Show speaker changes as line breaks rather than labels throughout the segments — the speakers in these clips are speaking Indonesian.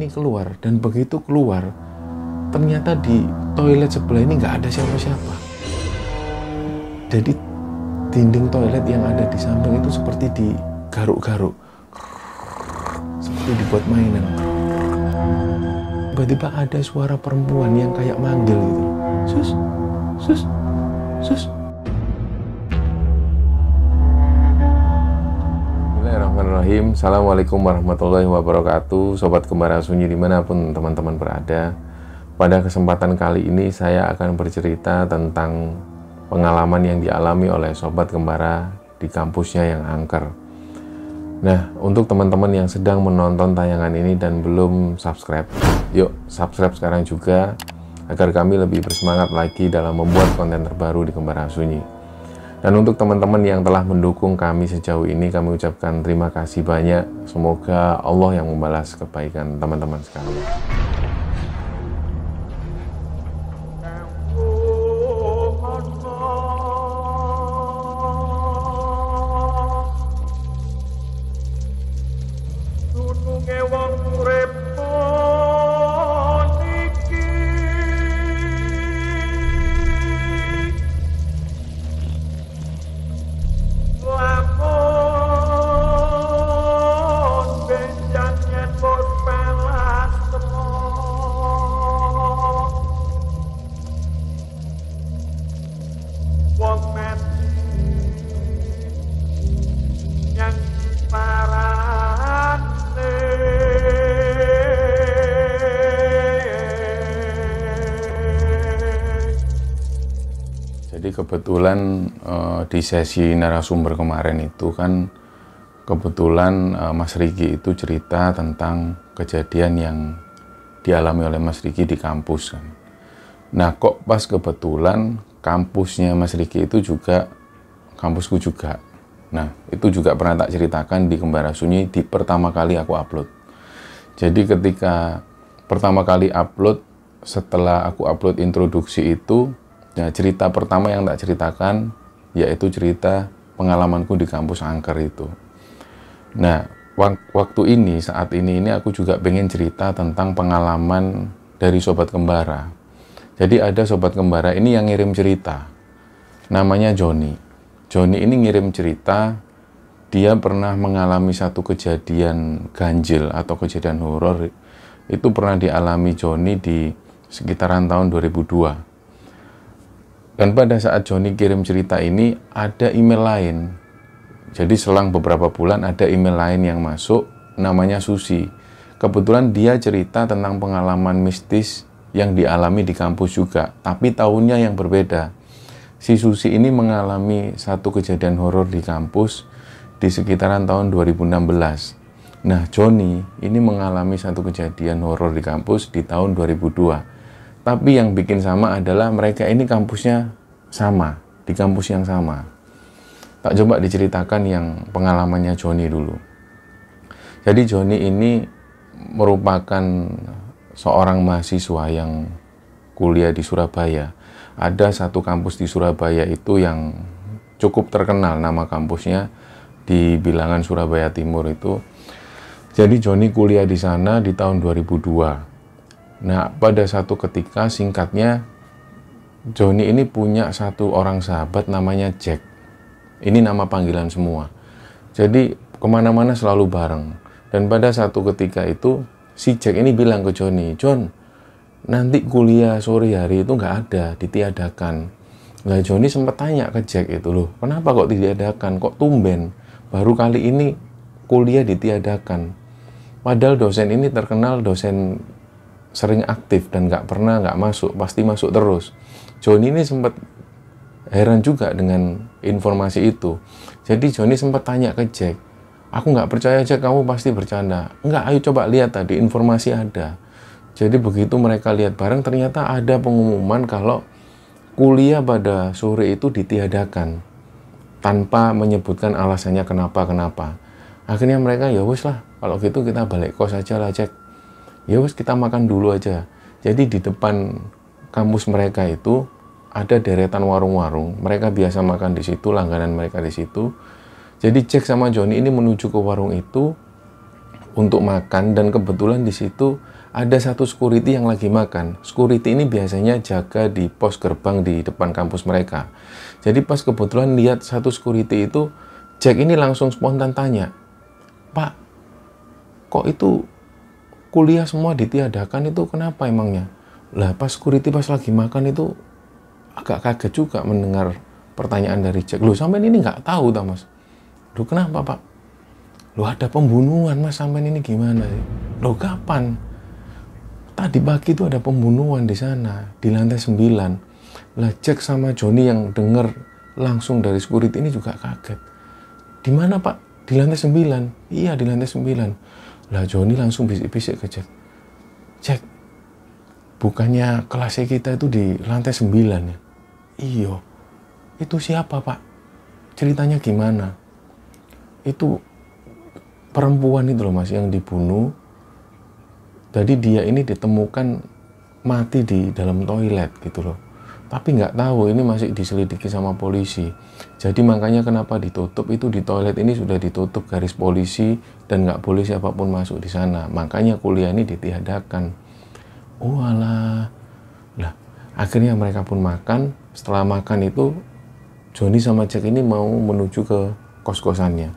ini keluar, dan begitu keluar ternyata di toilet sebelah ini nggak ada siapa-siapa. Jadi dinding toilet yang ada di samping itu seperti digaruk-garuk, seperti dibuat mainan. Tiba-tiba ada suara perempuan yang kayak manggil gitu, sus, sus, sus. Bismillahirrahmanirrahim. Assalamualaikum warahmatullahi wabarakatuh. Sobat Kembara Sunyi dimanapun teman-teman berada. Pada kesempatan kali ini saya akan bercerita tentang pengalaman yang dialami oleh Sobat Kembara di kampusnya yang angker. Nah, untuk teman-teman yang sedang menonton tayangan ini dan belum subscribe, yuk subscribe sekarang juga agar kami lebih bersemangat lagi dalam membuat konten terbaru di Kembara Sunyi. Dan untuk teman-teman yang telah mendukung kami sejauh ini, kami ucapkan terima kasih banyak. Semoga Allah yang membalas kebaikan teman-teman sekalian. Jadi kebetulan di sesi narasumber kemarin itu kan kebetulan Mas Riki itu cerita tentang kejadian yang dialami oleh Mas Riki di kampus kan. Nah kok pas kebetulan kampusnya Mas Riki itu juga kampusku juga. Nah itu juga pernah tak ceritakan di Kembara Sunyi di pertama kali aku upload. Jadi ketika pertama kali upload, setelah aku upload introduksi itu, nah, cerita pertama yang tak ceritakan yaitu cerita pengalamanku di kampus angker itu. Nah, waktu ini, saat ini aku juga pengen cerita tentang pengalaman dari Sobat Kembara. Jadi ada Sobat Kembara ini yang ngirim cerita. Namanya Joni. Joni ini ngirim cerita, dia pernah mengalami satu kejadian ganjil atau kejadian horor. Itu pernah dialami Joni di sekitaran tahun 2002. Dan pada saat Joni kirim cerita ini, ada email lain. Jadi selang beberapa bulan ada email lain yang masuk, namanya Susi. Kebetulan dia cerita tentang pengalaman mistis yang dialami di kampus juga, tapi tahunnya yang berbeda. Si Susi ini mengalami satu kejadian horor di kampus di sekitaran tahun 2016. Nah, Joni ini mengalami satu kejadian horor di kampus di tahun 2002. Tapi yang bikin sama adalah mereka ini kampusnya sama, di kampus yang sama. Tak coba diceritakan yang pengalamannya Joni dulu. Jadi Joni ini merupakan seorang mahasiswa yang kuliah di Surabaya. Ada satu kampus di Surabaya itu yang cukup terkenal, nama kampusnya di bilangan Surabaya Timur itu. Jadi Joni kuliah di sana di tahun 2002. Nah, pada satu ketika, singkatnya, Joni ini punya satu orang sahabat namanya Jack. Ini nama panggilan semua. Jadi, kemana-mana selalu bareng. Dan pada satu ketika itu, si Jack ini bilang ke Joni, John, nanti kuliah sore hari itu nggak ada, ditiadakan. Nah, Joni sempat tanya ke Jack itu, loh, kenapa kok ditiadakan? Kok tumben? Baru kali ini kuliah ditiadakan. Padahal dosen ini terkenal dosen sering aktif dan nggak masuk, pasti masuk terus. Joni ini sempat heran juga dengan informasi itu. Jadi Joni sempat tanya ke Jack, aku nggak percaya Jack, kamu pasti bercanda. Enggak, ayo coba lihat tadi, informasi ada. Jadi begitu mereka lihat bareng, ternyata ada pengumuman kalau kuliah pada sore itu ditiadakan tanpa menyebutkan alasannya kenapa. Akhirnya mereka, ya wes lah, kalau gitu kita balik kos aja lah Jack. Ya wes kita makan dulu aja. Jadi di depan kampus mereka itu ada deretan warung-warung. Mereka biasa makan di situ, langganan mereka di situ. Jadi Jack sama Joni ini menuju ke warung itu untuk makan, dan kebetulan di situ ada satu security yang lagi makan. Security ini biasanya jaga di pos gerbang di depan kampus mereka. Jadi pas kebetulan lihat satu security itu, Jack ini langsung spontan tanya, "Pak, kok itu kuliah semua ditiadakan, itu kenapa emangnya?" Lah pas security pas lagi makan itu agak kaget juga mendengar pertanyaan dari Jack. "Loh, sampean ini nggak tahu ta, Mas?" "Loh, kenapa, Pak?" "Loh, ada pembunuhan, Mas, sampean ini gimana sih?" "Loh, kapan?" "Tadi pagi itu ada pembunuhan di sana, di lantai 9. Lah Jack sama Johnny yang dengar langsung dari security ini juga kaget. "Di mana, Pak?" "Di lantai 9. "Iya, di lantai 9. Lah Johnny langsung bisik-bisik ke Jack. "Jack, bukannya kelasnya kita itu di lantai 9 ya?" "Iya." "Itu siapa, Pak? Ceritanya gimana?" "Itu perempuan itu loh, Mas, yang dibunuh. Jadi dia ini ditemukan mati di dalam toilet gitu loh. Tapi nggak tahu, ini masih diselidiki sama polisi. Jadi makanya kenapa ditutup, itu di toilet ini sudah ditutup garis polisi dan nggak boleh siapapun masuk di sana. Makanya kuliah ini ditiadakan." "Oh alah." Lah akhirnya mereka pun makan. Setelah makan itu Johnny sama Jack ini mau menuju ke kos-kosannya.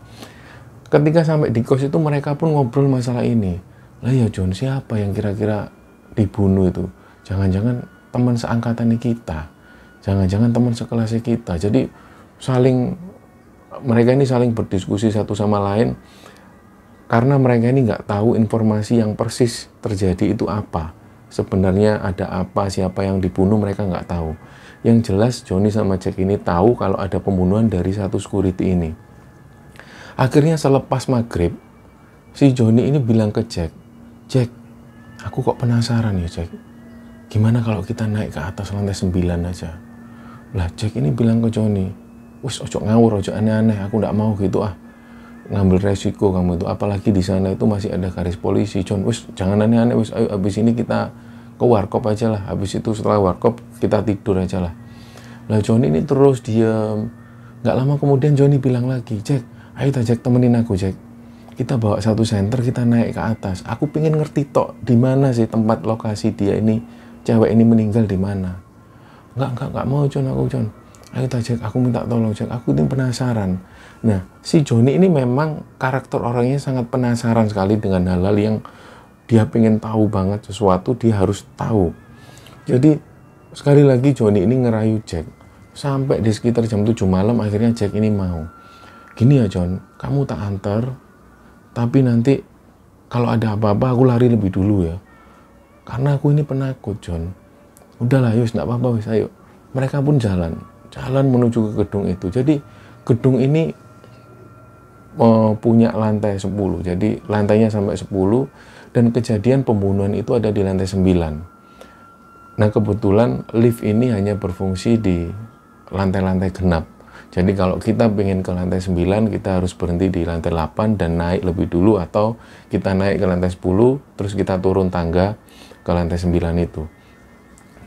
Ketika sampai di kos itu mereka pun ngobrol masalah ini. "Lah ya John, siapa yang kira-kira dibunuh itu? Jangan-jangan teman seangkatan kita, jangan-jangan teman sekelasnya kita." Jadi mereka ini saling berdiskusi satu sama lain karena mereka ini nggak tahu informasi yang persis terjadi itu apa. Sebenarnya ada apa, siapa yang dibunuh, mereka nggak tahu. Yang jelas Johnny sama Jack ini tahu kalau ada pembunuhan dari satu security ini. Akhirnya selepas maghrib, si Johnny ini bilang ke Jack, "Jack, aku kok penasaran ya Jack, gimana kalau kita naik ke atas lantai 9 aja?" Lah Jack ini bilang ke Johnny, "Wis ojo ngawur, ojo aneh-aneh, aku nggak mau gitu ah. Ngambil resiko kamu itu, apalagi di sana itu masih ada garis polisi. John, wis jangan aneh-aneh, wis ayo habis ini kita ke warkop aja lah. Habis itu setelah warkop kita tidur aja lah." Lah Johnny ini terus diam. Nggak lama kemudian Johnny bilang lagi, "Jack, ayo Jack, temenin aku Jack. Kita bawa satu senter, kita naik ke atas. Aku pengen ngerti tok di mana sih tempat lokasi dia ini, cewek ini meninggal di mana." Enggak mau John, aku John. "Ayo Jack, aku minta tolong Jack, aku ini penasaran." Nah, si Johnny ini memang karakter orangnya sangat penasaran sekali dengan hal-hal yang dia pengen tahu banget sesuatu, dia harus tahu. Jadi sekali lagi Johnny ini ngerayu Jack. Sampai di sekitar jam 7 malam akhirnya Jack ini mau. "Gini ya John, kamu tak antar, tapi nanti kalau ada apa-apa aku lari lebih dulu ya. Karena aku ini penakut John." "Udahlah yus, gak apa-apa wis, ayo." Mereka pun jalan menuju ke gedung itu. Jadi gedung ini punya lantai 10. Jadi lantainya sampai 10 dan kejadian pembunuhan itu ada di lantai 9. Nah kebetulan lift ini hanya berfungsi di lantai-lantai genap. Jadi kalau kita pengen ke lantai 9, kita harus berhenti di lantai 8 dan naik lebih dulu, atau kita naik ke lantai 10 terus kita turun tangga ke lantai 9 itu.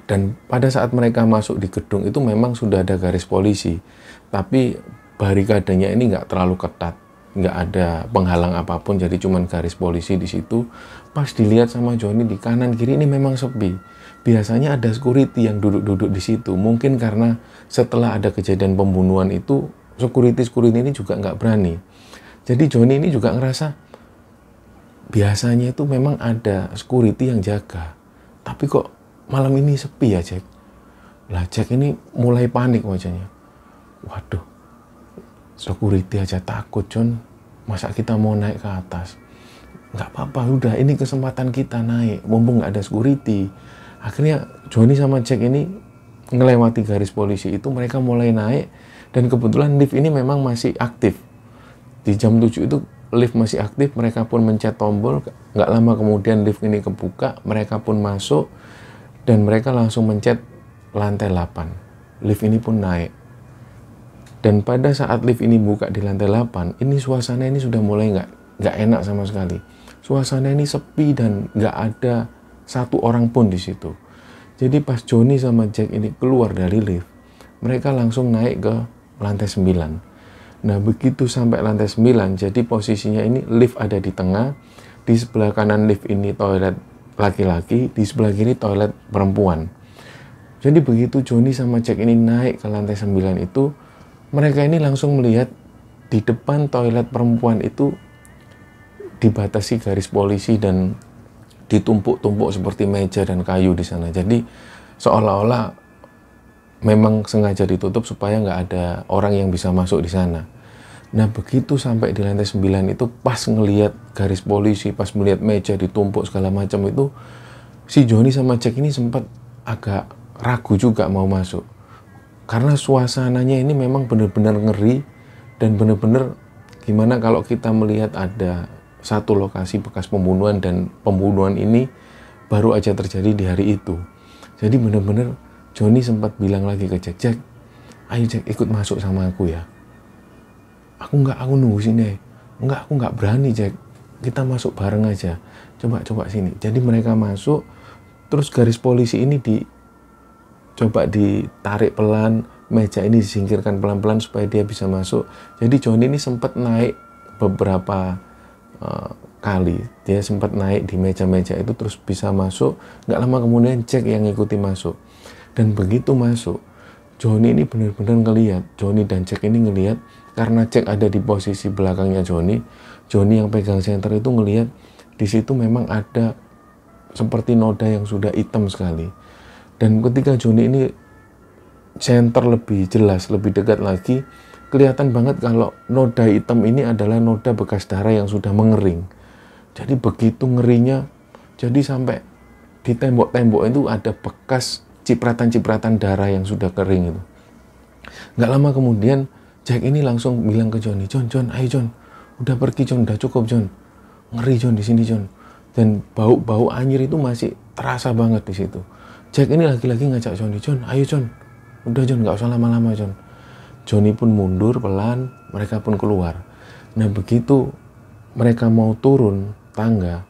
Dan pada saat mereka masuk di gedung itu memang sudah ada garis polisi, tapi barikadenya ini nggak terlalu ketat, nggak ada penghalang apapun, jadi cuman garis polisi di situ. Pas dilihat sama Johnny, di kanan kiri ini memang sepi. Biasanya ada security yang duduk-duduk di situ. Mungkin karena setelah ada kejadian pembunuhan itu, security ini juga nggak berani. Jadi Johnny ini juga ngerasa biasanya itu memang ada security yang jaga, tapi kok malam ini sepi ya Jack. Lah Jack ini mulai panik wajahnya. Waduh, security aja takut John, masa kita mau naik ke atas? Nggak apa-apa, udah ini kesempatan kita naik, mumpung nggak ada security. Akhirnya Johnny sama Jack ini ngelewati garis polisi itu, mereka mulai naik, dan kebetulan lift ini memang masih aktif. Di jam 7 itu lift masih aktif, mereka pun mencet tombol, nggak lama kemudian lift ini kebuka, mereka pun masuk, dan mereka langsung mencet lantai 8. Lift ini pun naik. Dan pada saat lift ini buka di lantai 8, ini suasana ini sudah mulai nggak enak sama sekali. Suasana ini sepi dan nggak ada satu orang pun di situ. Jadi pas Johnny sama Jack ini keluar dari lift, mereka langsung naik ke lantai 9. Nah begitu sampai lantai 9, jadi posisinya ini lift ada di tengah, di sebelah kanan lift ini toilet laki-laki, di sebelah kiri toilet perempuan. Jadi begitu Joni sama Jack ini naik ke lantai 9 itu, mereka ini langsung melihat di depan toilet perempuan itu dibatasi garis polisi dan ditumpuk-tumpuk seperti meja dan kayu di sana. Jadi seolah-olah memang sengaja ditutup supaya nggak ada orang yang bisa masuk di sana. Nah begitu sampai di lantai 9 itu, pas ngelihat garis polisi, pas melihat meja ditumpuk segala macam itu, si Joni sama Jack ini sempat agak ragu juga mau masuk. Karena suasananya ini memang benar-benar ngeri dan benar-benar gimana kalau kita melihat ada satu lokasi bekas pembunuhan dan pembunuhan ini baru aja terjadi di hari itu. Jadi benar-benar Joni sempat bilang lagi ke Jack, Jack, ayo Jack ikut masuk sama aku ya. Aku nunggu sini. Enggak, aku nggak berani Jack. Kita masuk bareng aja. Coba sini. Jadi mereka masuk, terus garis polisi ini coba ditarik pelan, meja ini disingkirkan pelan-pelan supaya dia bisa masuk. Jadi Joni ini sempat naik beberapa kali. Dia sempat naik di meja-meja itu terus bisa masuk. Nggak lama kemudian Jack yang ngikuti masuk. Dan begitu masuk, Joni ini benar-benar ngelihat. Joni dan Jack ini ngelihat karena Jack ada di posisi belakangnya Joni. Joni yang pegang senter itu ngelihat di situ memang ada seperti noda yang sudah hitam sekali. Dan ketika Joni ini center lebih jelas, lebih dekat lagi, kelihatan banget kalau noda hitam ini adalah noda bekas darah yang sudah mengering. Jadi begitu ngerinya, jadi sampai di tembok-tembok itu ada bekas cipratan-cipratan darah yang sudah kering itu. Nggak lama kemudian, Jack ini langsung bilang ke Joni, John, ayo John, udah pergi John, udah cukup John. Ngeri John di sini John. Dan bau anjir itu masih terasa banget di situ. Jack ini lagi-lagi ngajak Joni, John, ayo John, udah John, nggak usah lama-lama John. Joni pun mundur pelan, mereka pun keluar. Nah begitu mereka mau turun tangga,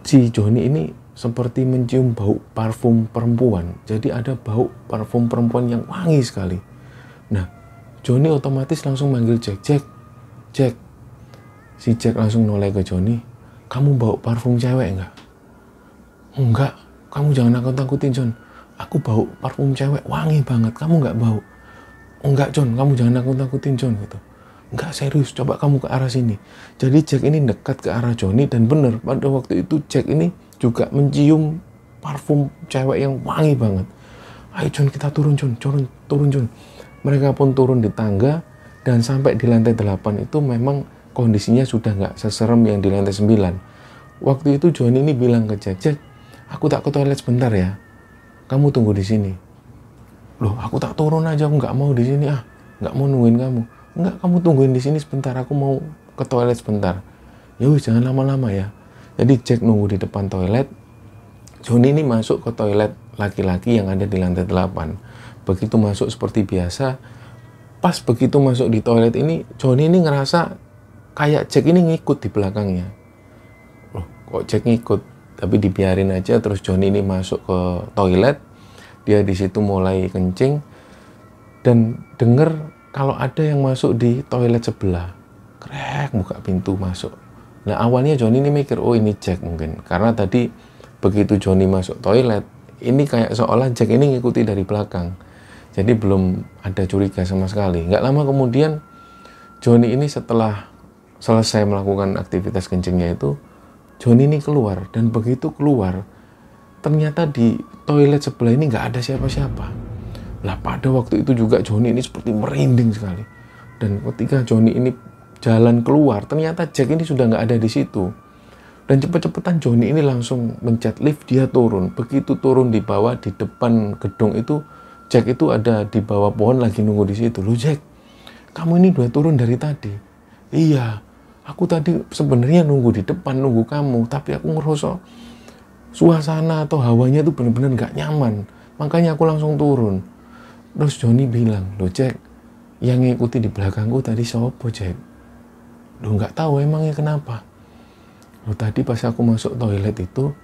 si Joni ini seperti mencium bau parfum perempuan. Jadi ada bau parfum perempuan yang wangi sekali. Nah Joni otomatis langsung manggil Jack. Si Jack langsung noleh ke Joni, kamu bau parfum cewek nggak? Enggak, kamu jangan nakut-nakutin John. Aku bau parfum cewek, wangi banget, kamu nggak bau? Enggak John, kamu jangan nakut-nakutin John gitu. Enggak, serius, coba kamu ke arah sini. Jadi Jack ini dekat ke arah Joni dan benar pada waktu itu Jack ini juga mencium parfum cewek yang wangi banget. Ayo John, kita turun John, turun John. Mereka pun turun di tangga dan sampai di lantai 8 itu memang kondisinya sudah nggak seserem yang di lantai 9. Waktu itu Joni ini bilang ke Jack, aku tak ke toilet sebentar ya. Kamu tunggu di sini. Loh, aku tak turun aja, aku nggak mau di sini nggak mau nungguin kamu. Enggak, kamu tungguin di sini sebentar, aku mau ke toilet sebentar. Ya wis, jangan lama-lama ya. Jadi Jack nunggu di depan toilet. Joni ini masuk ke toilet laki-laki yang ada di lantai 8. Begitu masuk seperti biasa, pas begitu masuk di toilet ini, Joni ini ngerasa kayak Jack ini ngikut di belakangnya. Loh, kok Jack ngikut? Tapi dibiarin aja, terus Joni ini masuk ke toilet. Dia di situ mulai kencing dan denger kalau ada yang masuk di toilet sebelah. Krek, buka pintu masuk. Nah awalnya Joni ini mikir, oh ini Jack mungkin. Karena tadi begitu Joni masuk toilet, ini kayak seolah Jack ini ngikuti dari belakang. Jadi belum ada curiga sama sekali. Nggak lama kemudian, Joni ini setelah selesai melakukan aktivitas kencingnya itu, Joni ini keluar. Dan begitu keluar, ternyata di toilet sebelah ini nggak ada siapa-siapa. Lah pada waktu itu juga Joni ini seperti merinding sekali. Dan ketika Joni ini jalan keluar, ternyata Jack ini sudah nggak ada di situ. Dan cepet-cepetan Joni ini langsung mencet lift, dia turun. Begitu turun di bawah, di depan gedung itu, Jack itu ada di bawah pohon lagi nunggu di situ. Loh Jack, kamu ini udah turun dari tadi? Iya, aku tadi sebenarnya nunggu di depan, nunggu kamu. Tapi aku ngerasa suasana atau hawanya itu benar-benar nggak nyaman. Makanya aku langsung turun. Terus Joni bilang, loh Jack, yang ngikuti di belakangku tadi siapa Jack? Loh nggak tahu emangnya kenapa? Loh tadi pas aku masuk toilet itu,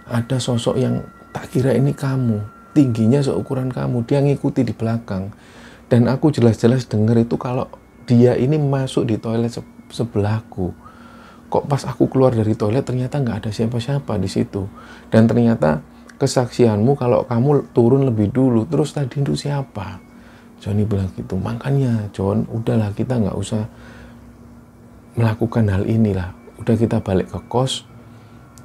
ada sosok yang tak kira ini kamu, tingginya seukuran kamu, dia ngikuti di belakang. Dan aku jelas-jelas dengar itu kalau dia ini masuk di toilet sebelahku. kok pas aku keluar dari toilet ternyata nggak ada siapa-siapa di situ. Dan ternyata kesaksianmu kalau kamu turun lebih dulu, terus tadi itu siapa? Johnny bilang gitu. Makanya John, udahlah kita nggak usah melakukan hal inilah. Udah kita balik ke kos,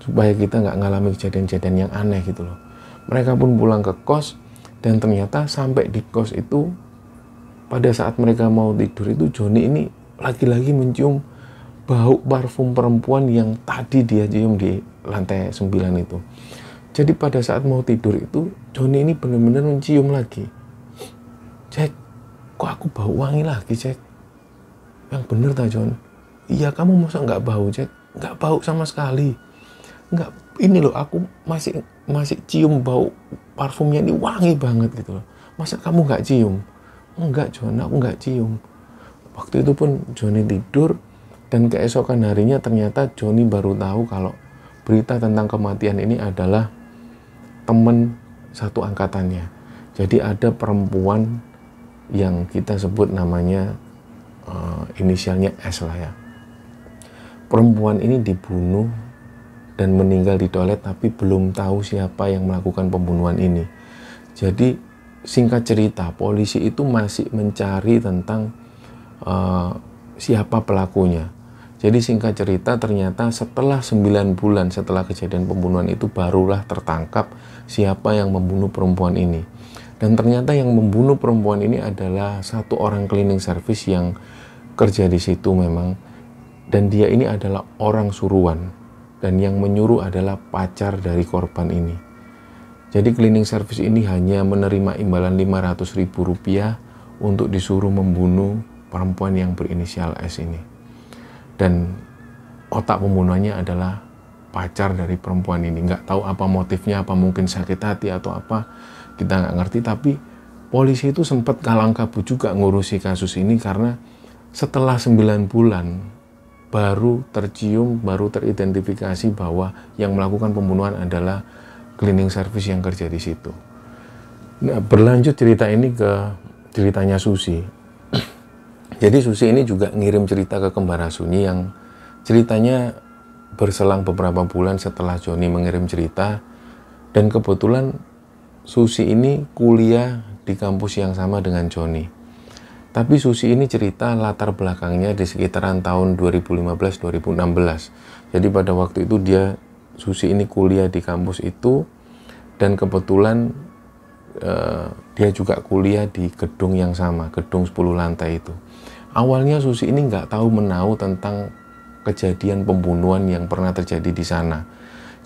supaya kita nggak ngalami kejadian-kejadian yang aneh gitu loh. Mereka pun pulang ke kos, dan ternyata sampai di kos itu, pada saat mereka mau tidur itu, Johnny ini lagi-lagi mencium bau parfum perempuan yang tadi dia cium di lantai 9 itu. Jadi pada saat mau tidur itu, Johnny ini benar-benar mencium lagi. Jack, kok aku bau wangi lagi, Jack? Yang bener tak, John? Iya, kamu masa nggak bau, Jack? Nggak bau sama sekali. Nggak, ini loh, aku masih cium bau parfumnya ini wangi banget gitu loh. Masa kamu nggak cium? Enggak, John, aku nggak cium. Waktu itu pun Johnny tidur, dan keesokan harinya ternyata Johnny baru tahu kalau berita tentang kematian ini adalah teman satu angkatannya. Jadi ada perempuan yang kita sebut namanya inisialnya S lah ya. Perempuan ini dibunuh dan meninggal di toilet, tapi belum tahu siapa yang melakukan pembunuhan ini. Jadi singkat cerita, polisi itu masih mencari tentang siapa pelakunya. Jadi singkat cerita, ternyata setelah 9 bulan setelah kejadian pembunuhan itu barulah tertangkap siapa yang membunuh perempuan ini. Dan ternyata yang membunuh perempuan ini adalah satu orang cleaning service yang kerja di situ memang. Dan dia ini adalah orang suruhan. Dan yang menyuruh adalah pacar dari korban ini. Jadi cleaning service ini hanya menerima imbalan Rp500.000 untuk disuruh membunuh perempuan yang berinisial S ini. Dan otak pembunuhannya adalah pacar dari perempuan ini. Nggak tahu apa motifnya, apa mungkin sakit hati atau apa, kita nggak ngerti. Tapi polisi itu sempat kalang kabut juga ngurusi kasus ini, karena setelah 9 bulan baru tercium, baru teridentifikasi bahwa yang melakukan pembunuhan adalah cleaning service yang kerja di situ. Nah, berlanjut cerita ini ke ceritanya Susi. Jadi Susi ini juga ngirim cerita ke kembar Sunyi yang ceritanya berselang beberapa bulan setelah Johnny mengirim cerita. Dan kebetulan Susi ini kuliah di kampus yang sama dengan Johnny. Tapi Susi ini cerita latar belakangnya di sekitaran tahun 2015-2016. Jadi pada waktu itu Susi ini kuliah di kampus itu, dan kebetulan dia juga kuliah di gedung yang sama, gedung 10 lantai itu. Awalnya Susi ini nggak tahu menahu tentang kejadian pembunuhan yang pernah terjadi di sana.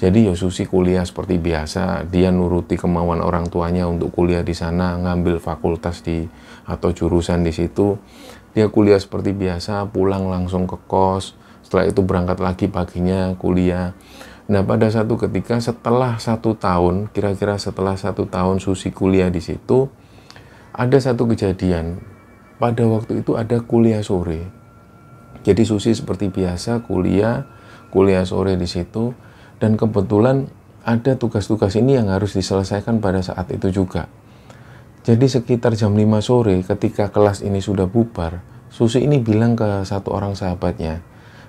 Jadi ya Susi kuliah seperti biasa, dia nuruti kemauan orang tuanya untuk kuliah di sana, ngambil fakultas atau jurusan di situ. Dia kuliah seperti biasa, pulang langsung ke kos, setelah itu berangkat lagi paginya kuliah. Nah, pada satu ketika setelah 1 tahun, kira-kira setelah 1 tahun Susi kuliah di situ, ada satu kejadian. Pada waktu itu ada kuliah sore. Jadi Susi seperti biasa kuliah sore di situ, dan kebetulan ada tugas-tugas ini yang harus diselesaikan pada saat itu juga. Jadi sekitar jam 5 sore ketika kelas ini sudah bubar, Susi ini bilang ke satu orang sahabatnya.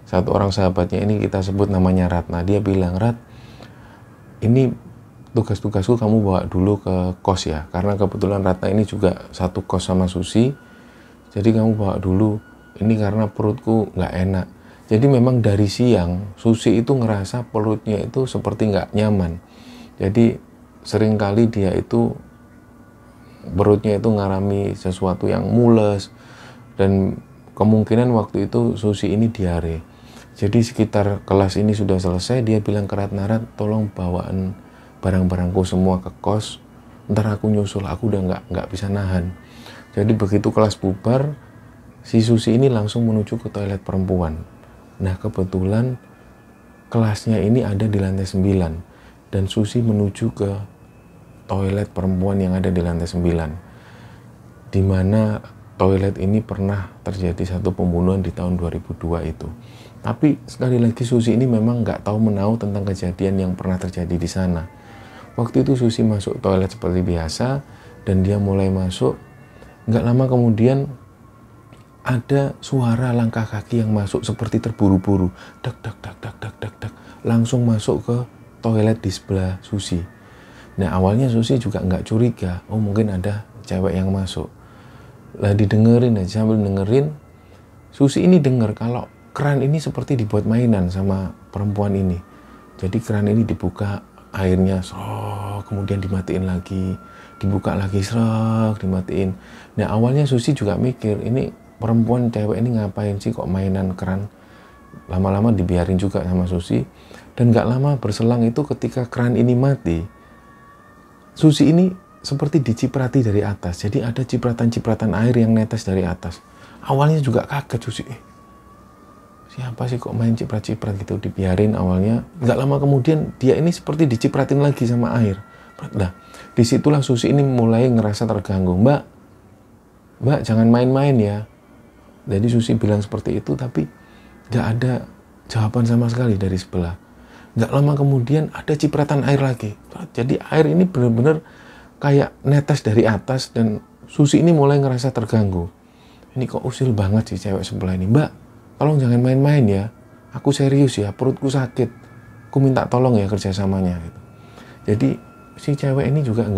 Satu orang sahabatnya ini kita sebut namanya Ratna. Dia bilang, "Rat, ini tugas-tugasku kamu bawa dulu ke kos ya." Karena kebetulan Ratna ini juga satu kos sama Susi. Jadi kamu bawa dulu, ini karena perutku nggak enak. Jadi memang dari siang, Susi itu ngerasa perutnya itu seperti nggak nyaman. Jadi seringkali dia itu, perutnya itu ngalami sesuatu yang mules. Dan kemungkinan waktu itu Susi ini diare. Jadi sekitar kelas ini sudah selesai, dia bilang ke Ratna, "Rat, tolong bawaan barang-barangku semua ke kos. Ntar aku nyusul, aku udah nggak bisa nahan." Jadi begitu kelas bubar, si Susi ini langsung menuju ke toilet perempuan. Nah, kebetulan kelasnya ini ada di lantai 9, dan Susi menuju ke toilet perempuan yang ada di lantai 9. Di mana toilet ini pernah terjadi satu pembunuhan di tahun 2002 itu. Tapi sekali lagi Susi ini memang nggak tahu menahu tentang kejadian yang pernah terjadi di sana. Waktu itu Susi masuk toilet seperti biasa, dan dia mulai masuk. Nggak lama kemudian ada suara langkah kaki yang masuk seperti terburu-buru. Dak, dak, dak, dak, dak, dak, dak. Langsung masuk ke toilet di sebelah Susi. Nah, awalnya Susi juga nggak curiga. Oh, mungkin ada cewek yang masuk. Lah didengerin aja, sambil dengerin. Susi ini dengar kalau keran ini seperti dibuat mainan sama perempuan ini. Jadi keran ini dibuka, airnya serok, kemudian dimatiin lagi. Dibuka lagi, serok, dimatiin. Nah, awalnya Susi juga mikir, ini perempuan cewek ini ngapain sih kok mainan keran. Lama-lama dibiarin juga sama Susi. Dan gak lama berselang itu ketika keran ini mati, Susi ini seperti diciprati dari atas. Jadi ada cipratan-cipratan air yang netes dari atas. Awalnya juga kaget Susi. Siapa sih kok main ciprat-ciprat gitu. Dibiarin awalnya. Gak lama kemudian dia ini seperti dicipratin lagi sama air. Nah, disitulah Susi ini mulai ngerasa terganggu. Mbak jangan main-main ya. Jadi Susi bilang seperti itu, tapi gak ada jawaban sama sekali dari sebelah. Gak lama kemudian ada cipratan air lagi. Jadi air ini benar-benar kayak netes dari atas, dan Susi ini mulai ngerasa terganggu. Ini kok usil banget sih cewek sebelah ini. Mbak, tolong jangan main-main ya. Aku serius ya, perutku sakit. Aku minta tolong ya kerjasamanya. Gitu. Jadi si cewek ini juga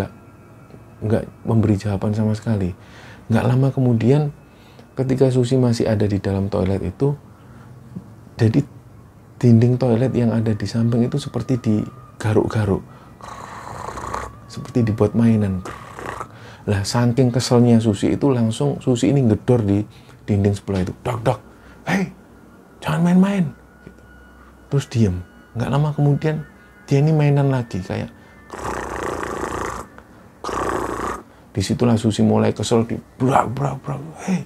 nggak memberi jawaban sama sekali. Nggak lama kemudian ketika Susi masih ada di dalam toilet itu, jadi dinding toilet yang ada di samping itu seperti digaruk-garuk, seperti dibuat mainan. Lah saking keselnya Susi itu, langsung Susi ini ngedor di dinding sebelah itu. Dok, dok, hei, jangan main-main. Gitu. Terus diem. Nggak lama kemudian dia ini mainan lagi kayak. Disitulah Susi mulai kesel, brak, hei,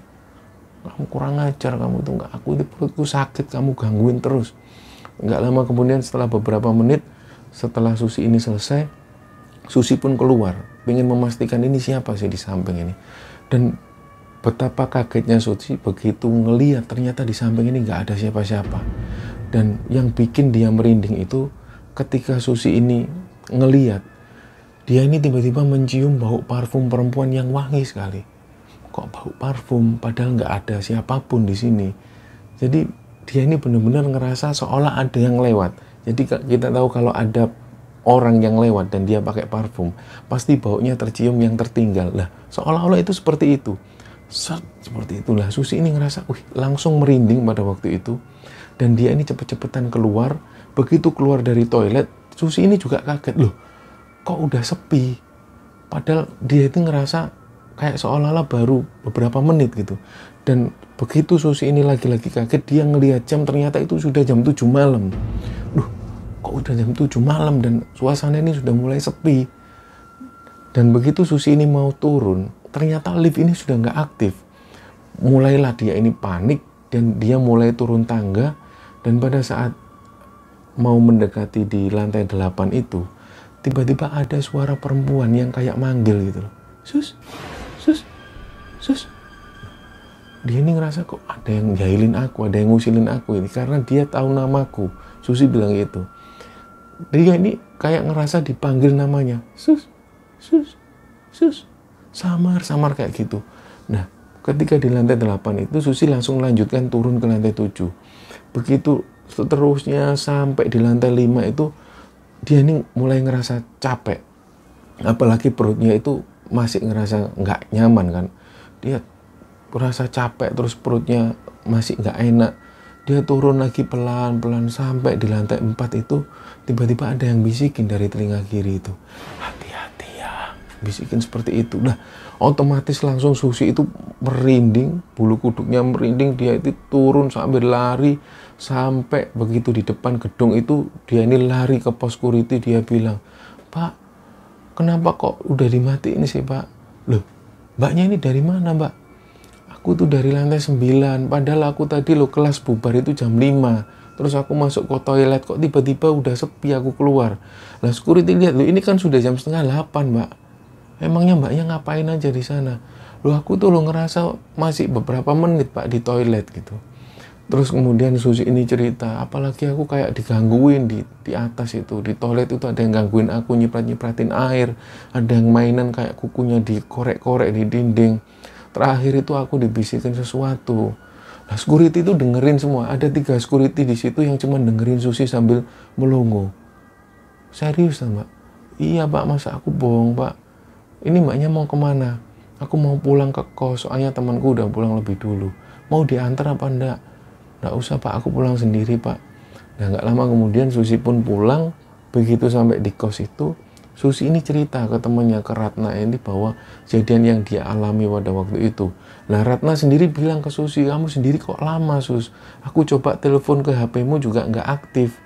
kamu kurang ajar, kamu tuh nggak, aku ini perutku sakit, kamu gangguin terus. Nggak lama kemudian setelah beberapa menit setelah Susi ini selesai, Susi pun keluar, ingin memastikan ini siapa sih di samping ini. Dan betapa kagetnya Susi begitu ngeliat ternyata di samping ini nggak ada siapa-siapa. Dan yang bikin dia merinding itu ketika Susi ini ngeliat, dia ini tiba-tiba mencium bau parfum perempuan yang wangi sekali. Kok bau parfum, padahal nggak ada siapapun di sini. Jadi dia ini benar-benar ngerasa seolah ada yang lewat. Jadi kita tahu kalau ada orang yang lewat dan dia pakai parfum, pasti baunya tercium yang tertinggal. Lah, seolah-olah itu seperti itu. Seperti itulah Susi ini ngerasa, langsung merinding pada waktu itu. Dan dia ini cepet-cepetan keluar. Begitu keluar dari toilet, Susi ini juga kaget, loh, kok udah sepi. Padahal dia itu ngerasa kayak seolah-olah baru beberapa menit gitu. Dan begitu Susi ini lagi-lagi kaget, dia ngelihat jam, ternyata itu sudah jam 7 malam. Duh, kok udah jam 7 malam dan suasana ini sudah mulai sepi. Dan begitu Susi ini mau turun, ternyata lift ini sudah nggak aktif. Mulailah dia ini panik dan dia mulai turun tangga. Dan pada saat mau mendekati di lantai 8 itu, tiba-tiba ada suara perempuan yang kayak manggil gitu loh. Sus, sus, sus. Dia ini ngerasa kok ada yang jahilin aku, ada yang ngusilin aku ini. Karena dia tahu namaku. Susi bilang gitu. Dia ini kayak ngerasa dipanggil namanya. Sus, sus, sus. Samar-samar kayak gitu. Nah, ketika di lantai 8 itu, Susi langsung lanjutkan turun ke lantai 7. Begitu seterusnya sampai di lantai 5 itu, dia ini mulai ngerasa capek. Apalagi perutnya itu masih ngerasa nggak nyaman kan. Dia merasa capek, terus perutnya masih nggak enak. Dia turun lagi pelan-pelan sampai di lantai 4 itu, tiba-tiba ada yang bisikin dari telinga kiri itu. Hati-hati ya. Bisikin seperti itu. Nah, otomatis langsung Susi itu merinding, bulu kuduknya merinding, dia itu turun sambil lari. Sampai begitu di depan gedung itu, dia ini lari ke pos security, dia bilang, Pak, kenapa kok udah dimatiin sih Pak? Loh, mbaknya ini dari mana Mbak? Aku tuh dari lantai 9, padahal aku tadi lo kelas bubar itu jam 5. Terus aku masuk ke toilet, kok tiba-tiba udah sepi, aku keluar. Lah security lihat, lo ini kan sudah jam setengah 8 Mbak. Emangnya mbaknya ngapain aja di sana? Loh aku tuh lo ngerasa masih beberapa menit Pak di toilet gitu. Terus kemudian Susi ini cerita, apalagi aku kayak digangguin di atas itu, di toilet itu ada yang gangguin aku, nyiprat-nyipratin air, ada yang mainan kayak kukunya dikorek-korek di dinding. Terakhir itu aku dibisikin sesuatu. Nah, security itu dengerin semua. Ada 3 security di situ yang cuma dengerin Susi sambil melongo. Serius Mbak? Iya Pak, masa aku bohong Pak? Ini Mbaknya mau kemana? Aku mau pulang ke kos, soalnya temanku udah pulang lebih dulu. Mau diantar apa enggak? Nggak usah Pak, aku pulang sendiri Pak. Nah, nggak lama kemudian Susi pun pulang. Begitu sampai di kos itu, Susi ini cerita ke temannya, ke Ratna ini, bahwa kejadian yang dia alami pada waktu itu. Nah, Ratna sendiri bilang ke Susi, kamu sendiri kok lama Sus? Aku coba telepon ke HP-mu juga nggak aktif.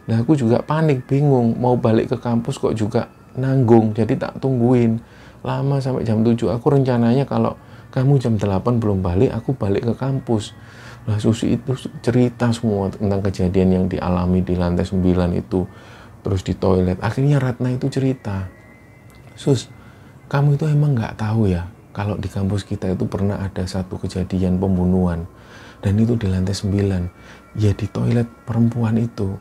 Nah, aku juga panik, bingung, mau balik ke kampus kok juga nanggung, jadi tak tungguin. Lama sampai jam 7, aku rencananya kalau kamu jam 8 belum balik, aku balik ke kampus. Nah, Susi itu cerita semua tentang kejadian yang dialami di lantai 9 itu. Terus di toilet. Akhirnya Ratna itu cerita, Sus, kamu itu emang nggak tahu ya, kalau di kampus kita itu pernah ada satu kejadian pembunuhan. Dan itu di lantai 9. Ya di toilet perempuan itu.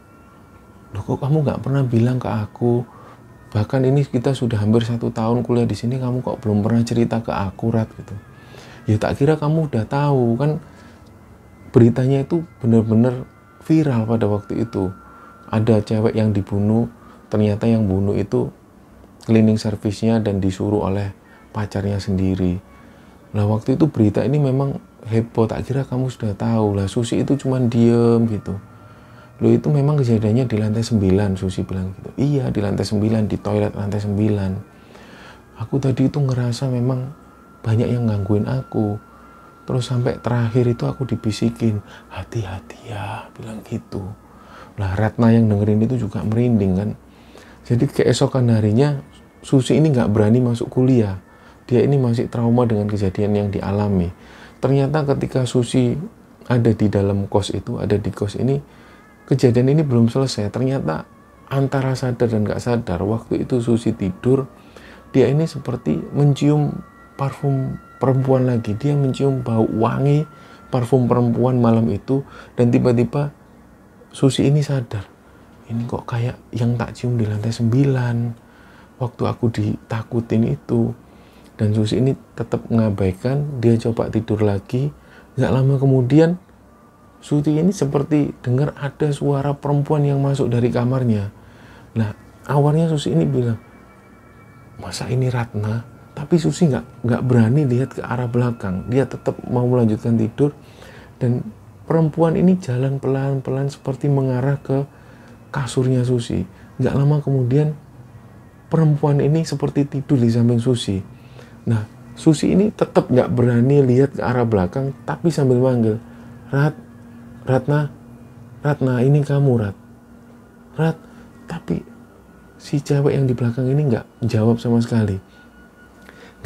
Loh, kok kamu nggak pernah bilang ke aku? Bahkan ini kita sudah hampir 1 tahun kuliah di sini, kamu kok belum pernah cerita ke aku, Rat, gitu. Ya tak kira kamu udah tahu, kan beritanya itu benar-benar viral pada waktu itu. Ada cewek yang dibunuh, ternyata yang bunuh itu cleaning service-nya dan disuruh oleh pacarnya sendiri. Nah, waktu itu berita ini memang heboh, tak kira kamu sudah tahu. Lah, Susi itu cuman diem gitu. Loh, itu memang kejadiannya di lantai 9, Susi bilang gitu. Iya, di lantai 9, di toilet lantai 9. Aku tadi itu ngerasa memang banyak yang gangguin aku. Terus sampai terakhir itu aku dibisikin, hati-hati ya, bilang gitu. Lah, Ratna yang dengerin itu juga merinding kan. Jadi keesokan harinya Susi ini nggak berani masuk kuliah. Dia ini masih trauma dengan kejadian yang dialami. Ternyata ketika Susi ada di dalam kos itu, ada di kos ini, kejadian ini belum selesai. Ternyata antara sadar dan nggak sadar, waktu itu Susi tidur, dia ini seperti mencium parfum perempuan lagi. Dia mencium bau wangi parfum perempuan malam itu, dan tiba-tiba Susi ini sadar, ini kok kayak yang tak cium di lantai 9 waktu aku ditakutin itu. Dan Susi ini tetap mengabaikan, dia coba tidur lagi. Gak lama kemudian Susi ini seperti dengar ada suara perempuan yang masuk dari kamarnya. Nah, awalnya Susi ini bilang, masa ini Ratna? Tapi Susi nggak berani lihat ke arah belakang. Dia tetap mau melanjutkan tidur, dan perempuan ini jalan pelan-pelan seperti mengarah ke kasurnya Susi. Nggak lama kemudian perempuan ini seperti tidur di samping Susi. Nah, Susi ini tetap nggak berani lihat ke arah belakang, tapi sambil manggil, Ratna, ini kamu, Rat. Tapi si cewek yang di belakang ini nggak jawab sama sekali.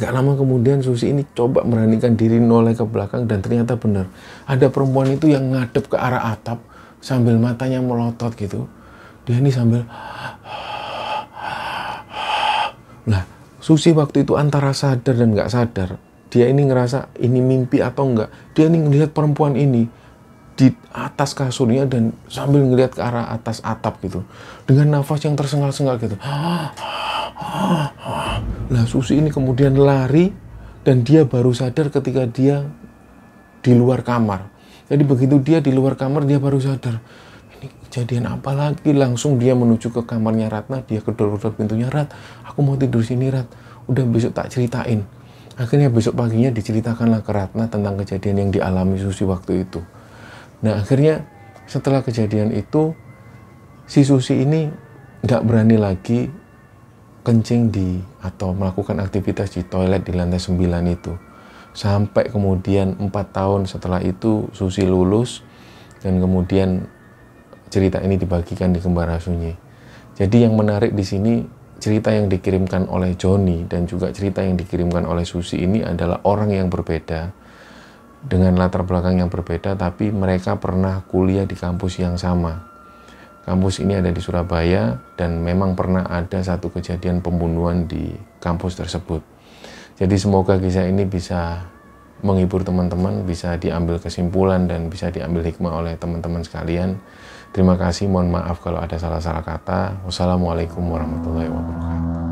Gak lama kemudian Susi ini coba beranikan diri noleh ke belakang, dan ternyata benar. Ada perempuan itu yang ngadep ke arah atap sambil matanya melotot gitu. Dia ini sambil... Nah, Susi waktu itu antara sadar dan gak sadar. Dia ini ngerasa ini mimpi atau enggak. Dia ini ngelihat perempuan ini di atas kasurnya dan sambil ngelihat ke arah atas atap gitu. Dengan nafas yang tersengal-sengal gitu. Nah, Susi ini kemudian lari, dan dia baru sadar ketika dia di luar kamar. Jadi begitu dia di luar kamar, dia baru sadar, ini kejadian apa lagi. Langsung dia menuju ke kamarnya Ratna. Dia kedor-kedor pintunya, Rat, aku mau tidur sini, Rat. Udah besok tak ceritain. Akhirnya besok paginya diceritakanlah ke Ratna tentang kejadian yang dialami Susi waktu itu. Nah, akhirnya setelah kejadian itu, si Susi ini nggak berani lagi kencing atau melakukan aktivitas di toilet di lantai 9 itu. Sampai kemudian 4 tahun setelah itu Susi lulus, dan kemudian cerita ini dibagikan di Kembara Sunyi. Jadi yang menarik di sini, cerita yang dikirimkan oleh Joni dan juga cerita yang dikirimkan oleh Susi ini adalah orang yang berbeda, dengan latar belakang yang berbeda, tapi mereka pernah kuliah di kampus yang sama. Kampus ini ada di Surabaya, dan memang pernah ada satu kejadian pembunuhan di kampus tersebut. Jadi semoga kisah ini bisa menghibur teman-teman, bisa diambil kesimpulan dan bisa diambil hikmah oleh teman-teman sekalian. Terima kasih, mohon maaf kalau ada salah-salah kata. Wassalamualaikum warahmatullahi wabarakatuh.